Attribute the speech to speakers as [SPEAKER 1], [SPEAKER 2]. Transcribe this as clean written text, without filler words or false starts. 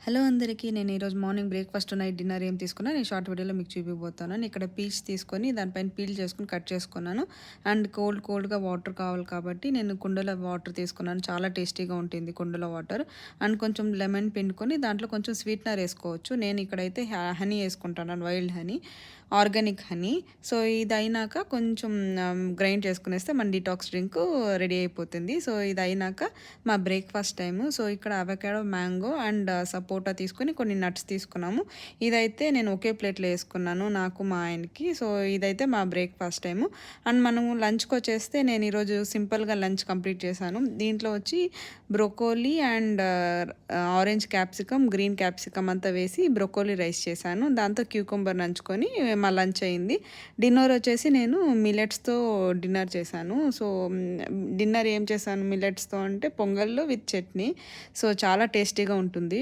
[SPEAKER 1] Hello అందరికీ. నేను ఈరోజు మార్నింగ్ బ్రేక్‌ఫాస్ట్, నైట్ డిన్నర్ ఏం తీసుకున్నా నేను షార్ట్ వీడియోలో మీకు చూపియబోతున్నాను. ఇక్కడ పీచ్ తీసుకొని దానిపైన పీల్ చేసుకొని కట్ చేసుకున్నాను. అండ్ కోల్డ్‌గా వాటర్ కావాలి కాబట్టి నేను కుండలో వాటర్ తీసుకున్నాను. చాలా టేస్టీగా ఉంటుంది కుండలో వాటర్. అండ్ కొంచెం లెమన్ పిండుకొని దాంట్లో కొంచెం స్వీట్‌నర్ ఏసుకోవచ్చు. నేను ఇక్కడైతే హనీ ఏసుకుంటున్నాను, wild honey, organic honey. So ఇదయినాక కొంచెం గ్రైండ్ చేసుకునేస్తే మన డిటాక్స్ డ్రింక్ రెడీ అయిపోతుంది. సో ఇదయినాక మా బ్రేక్‌ఫాస్ట్ టైము. సో ఇక్కడ అవకాడో, మ్యాంగో అండ్ సపోటా తీసుకొని కొన్ని నట్స్ తీసుకున్నాము. ఇదైతే నేను ఒకే ప్లేట్‌లో ఏసుకున్నాను, నాకు, మా ఆయనకి. సో ఇదైతే మా బ్రేక్‌ఫాస్ట్ టైము. అండ్ మనము లంచ్‌కొచ్చేస్తే నేను ఈరోజు సింపుల్‌గా లంచ్ కంప్లీట్ చేశాను. దీంట్లో వచ్చి broccoli and orange capsicum, green capsicum అంతా వేసి బ్రొకోలీ రైస్ చేశాను. దాంతో క్యూకంబర్ నంచుకొని మా లంచ్ అయింది. డిన్నర్ వచ్చేసి నేను మిల్లెట్స్‌తో డిన్నర్ చేశాను. సో డిన్నర్ ఏం చేశాను మిల్లెట్స్‌తో అంటే పొంగల్ విత్ చట్నీ. సో చాలా టేస్టీగా ఉంటుంది.